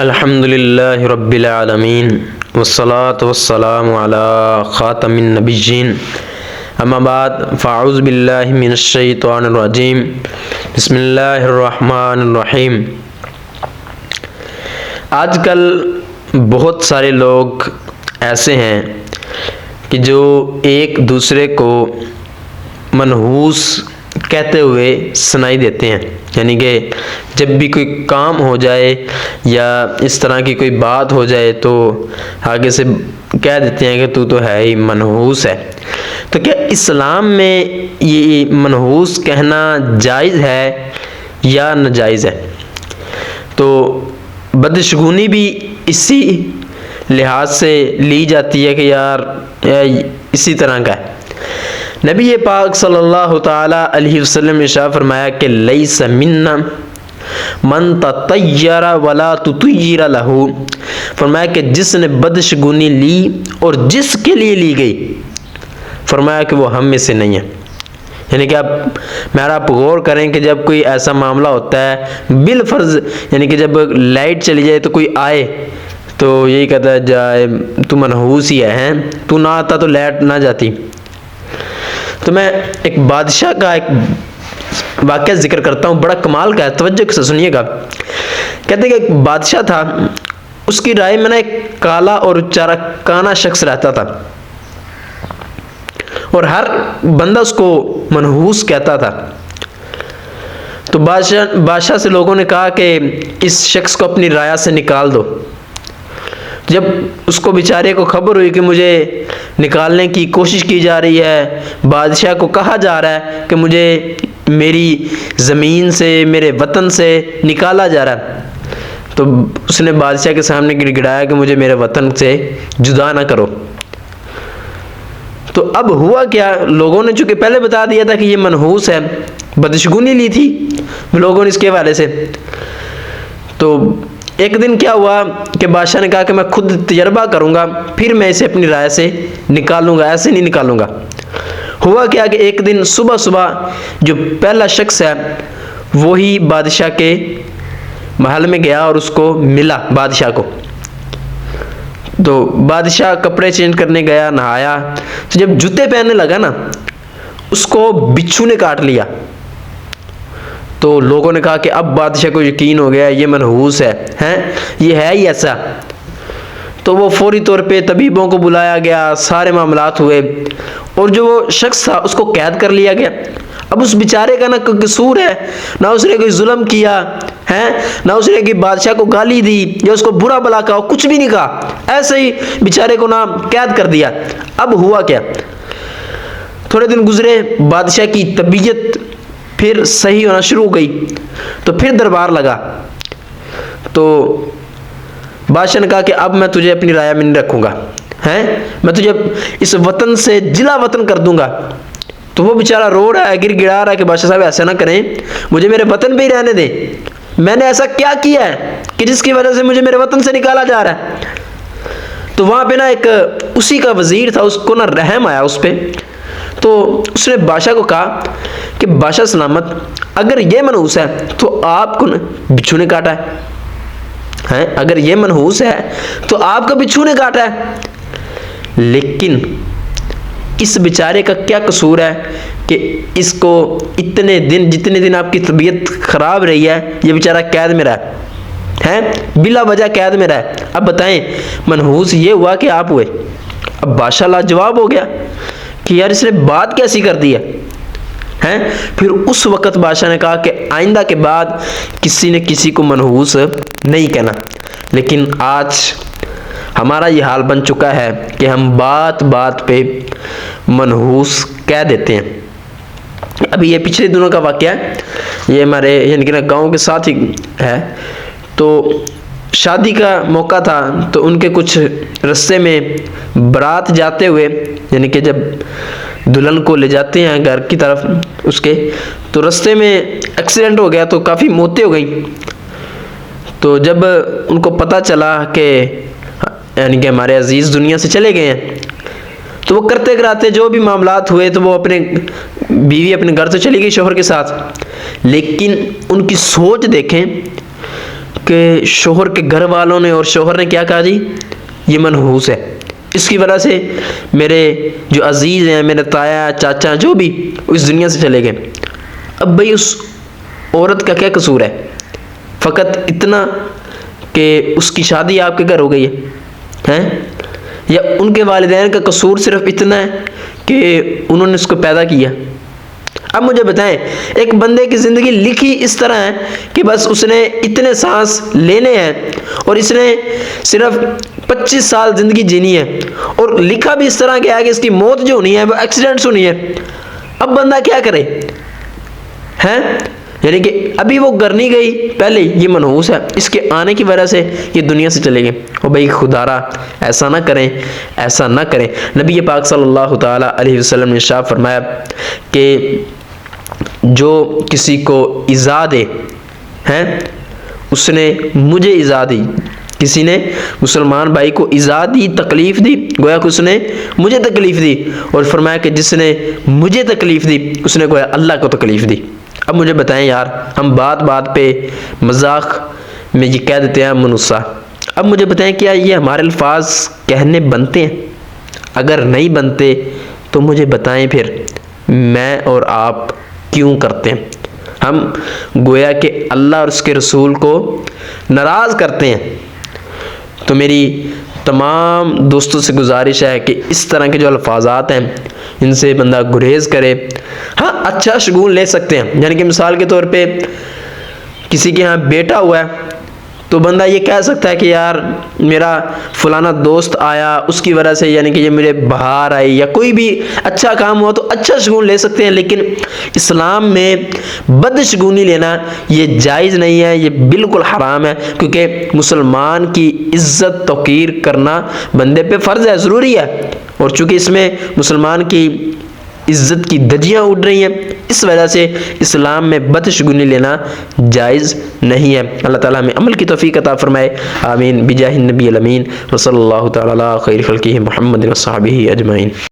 अल्हम्दुलिल्लाहि रब्बिल आलमीन वस्सलातु वस्सलामु अला खातमिन नबिय्यीन अम्मा बाद फ़अऊज़ु बिल्लाहि मिनश शैतानिर रजीम बिस्मिल्लाहिर रहमानिर रहीम। आजकल बहुत सारे लोग ऐसे हैं कि जो एक दूसरे को मनहूस कहते हुए सुनाई देते हैं, यानी कि जब भी कोई काम हो जाए या इस तरह की कोई बात हो जाए तो आगे से कह देते हैं कि तू तो है ही मनहूस है। तो क्या इस्लाम में ये मनहूस कहना जायज़ है या नाजायज़ है? तो बदशगुनी भी इसी लिहाज से ली जाती है कि यार इसी तरह का है। नबी पाक सल्लल्लाहु ताला अलैहि वसल्लम ने इरशाद फरमाया कि लैसा मिन्ना मन ततय्यरा वला तुतय्यिर लहू। फरमाया कि जिसने बदशगुनी ली और जिसके लिए ली गई, फरमाया कि वो हम में से नहीं है। यानी कि आप गौर करें कि जब कोई ऐसा मामला होता है बिल फर्ज, यानी कि जब लाइट चली जाए तो कोई आए तो यही कहता है जाए तू मनहूस ही है, तू ना आता तो लाइट ना जाती। तो मैं एक बादशाह का एक वाक़या जिक्र करता हूँ, बड़ा कमाल का है, तवज्जो से सुनिएगा। कहते हैं कि एक बादशाह था, उसकी राय में ना एक काला और चाराकाना शख्स रहता था और हर बंदा उसको मनहूस कहता था। तो बादशाह से लोगों ने कहा कि इस शख्स को अपनी राय से निकाल दो। जब उसको बेचारे को खबर हुई कि मुझे निकालने की कोशिश की जा रही है, बादशाह को कहा जा रहा है कि मुझे मेरी ज़मीन से, मेरे वतन से निकाला जा रहा है, तो उसने बादशाह के सामने गिड़गिड़ाया कि मुझे मेरे वतन से जुदा ना करो। तो अब हुआ क्या, लोगों ने चूँकि पहले बता दिया था कि ये मनहूस है, बदशगुनी ली थी लोगों ने इसके हवाले से। तो एक दिन क्या हुआ कि बादशाह ने कहा कि मैं खुद तजर्बा करूंगा, फिर मैं इसे अपनी राय से निकालूंगा, ऐसे नहीं निकालूंगा। हुआ क्या कि एक दिन सुबह सुबह जो पहला शख्स है वही बादशाह के महल में गया और उसको मिला बादशाह को। तो बादशाह कपड़े चेंज करने गया, नहाया, तो जब जूते पहनने लगा ना, उसको बिच्छू ने काट लिया। तो लोगों ने कहा कि अब बादशाह को यकीन हो गया ये मनहूस है, ये है ही ऐसा। तो वो फौरी तौर पे तबीबों को बुलाया गया, सारे मामलात हुए और जो वो शख्स था उसको कैद कर लिया गया। अब उस बेचारे का ना कोई कसूर है, ना उसने कोई जुल्म किया है, ना उसने कि बादशाह को गाली दी या उसको बुरा भला कहा, कुछ भी नहीं कहा, ऐसे ही बेचारे को ना कैद कर दिया। अब हुआ क्या, थोड़े दिन गुजरे, बादशाह की तबीयत फिर सही होना शुरू हो गई, तो फिर दरबार लगा। तो बादशाह ने कहा कि अब मैं तुझे अपनी राय में नहीं रखूंगा, मैं तुझे इस वतन से जिला वतन कर दूंगा। तो वो बेचारा रो रहा है, गिड़गिड़ा रहा है कि बादशाह साहब ऐसा ना करें, मुझे मेरे वतन पे ही रहने दें। मैंने ऐसा क्या किया है कि जिसकी वजह से मुझे मेरे वतन से निकाला जा रहा है? तो वहां पे ना एक उसी का वजीर था, उसको ना रहम आया उस पर। तो उसने बादशाह को कहा कि बादशाह सलामत, अगर ये मनहूस है तो आपको बिच्छू ने काटा है, अगर ये मनहूस है तो आपका बिच्छू ने काटा है। लेकिन इस बेचारे का क्या कसूर है कि इसको इतने दिन, जितने दिन आपकी तबीयत खराब रही है, ये बेचारा कैद में रहा है, बिला वजह कैद में रहा है। अब बताएं, मनहूस ये हुआ कि आप हुए। अब बादशाह लाजवाब हो गया कि यार इसने बात कैसी कर दी है। फिर उस वक्त बादशाह ने कहा कि आइंदा के बाद किसी ने किसी को मनहूस नहीं कहना। लेकिन आज हमारा ये हाल बन चुका है कि हम बात बात पे मनहूस कह देते हैं। अभी ये पिछले दिनों का वाकया है, ये हमारे यानी कि ना गाँव के साथ ही है। तो शादी का मौका था, तो उनके कुछ रास्ते में बारात जाते हुए, यानी कि जब दुल्हन को ले जाते हैं घर की तरफ उसके, तो रास्ते में एक्सीडेंट हो गया, तो काफ़ी मौतें हो गई। तो जब उनको पता चला कि यानी कि हमारे अजीज़ दुनिया से चले गए हैं, तो वो करते कराते जो भी मामलात हुए, तो वो अपने बीवी अपने घर से चली गई शौहर के साथ। लेकिन उनकी सोच देखें कि शोहर के घर वालों ने और शोहर ने क्या कहा जी, ये मनहूस है, इसकी वजह से मेरे जो अजीज़ हैं, मेरे ताया चाचा जो भी इस दुनिया से चले गए। अब भाई उस औरत का क्या कसूर है? फ़कत इतना कि उसकी शादी आपके घर हो गई है, या उनके वालिदैन का कसूर सिर्फ इतना है कि उन्होंने उसको पैदा किया? अब मुझे बताएं, एक बंदे की ज़िंदगी लिखी इस तरह है कि बस उसने इतने सांस लेने हैं और इसने सिर्फ 25 साल ज़िंदगी जीनी है, और लिखा भी इस तरह के है कि इसकी मौत जो होनी है वो एक्सीडेंट से होनी है। अब बंदा क्या करे हैं? यानी कि अभी वो घर नहीं गई, पहले ये मनहूस है, इसके आने की वजह से ये दुनिया से चले गए। और भाई खुदारा ऐसा ना करें, ऐसा ना करें। नबी पाक सल्लल्लाहु ताला अलैहि वसल्लम ने इरशाद फरमाया कि जो किसी को इज़ा दे हैं, उसने मुझे इज़ा दी, किसी ने मुसलमान भाई को इज़ा दी, तकलीफ़ दी, गोया कि उसने मुझे तकलीफ़ दी। और फरमाया कि जिसने मुझे तकलीफ़ दी उसने गोया अल्लाह को तकलीफ़ दी। अब मुझे बताएं यार, हम बात बात पे मजाक में ये कह देते हैं मनुसा। अब मुझे बताएं, क्या ये हमारे अल्फाज कहने बनते हैं? अगर नहीं बनते तो मुझे बताएं फिर मैं और आप क्यों करते हैं? हम गोया कि अल्लाह और उसके रसूल को नाराज़ करते हैं। तो मेरी तमाम दोस्तों से गुजारिश है कि इस तरह के जो अल्फाजात हैं इनसे बंदा गुरेज करे। हाँ, अच्छा शगुन ले सकते हैं, यानी कि मिसाल के तौर पे किसी के यहाँ बेटा हुआ है तो बंदा ये कह सकता है कि यार मेरा फलाना दोस्त आया, उसकी वजह से यानी कि ये मेरे बाहर आई, या कोई भी अच्छा काम हुआ तो अच्छा शगुन ले सकते हैं। लेकिन इस्लाम में बदशगुनी लेना ये जायज़ नहीं है, ये बिल्कुल हराम है, क्योंकि मुसलमान की इज़्ज़त तौक़ीर करना बंदे पे फ़र्ज़ है, ज़रूरी है। और चूँकि इसमें मुसलमान की इज़्ज़त की धज्जियाँ उड़ रही हैं, इस वजह से इस्लाम में बदशगुनी लेना जायज़ नहीं है। अल्लाह ताला हमें अमल की तौफ़ीक़ अता फ़रमाए। आमीन बिजाहिन नबी अमीन व सल्लल्लाहु तआला अला खैरि खल्क़िही मुहम्मद व सहाबिही अजमाइन।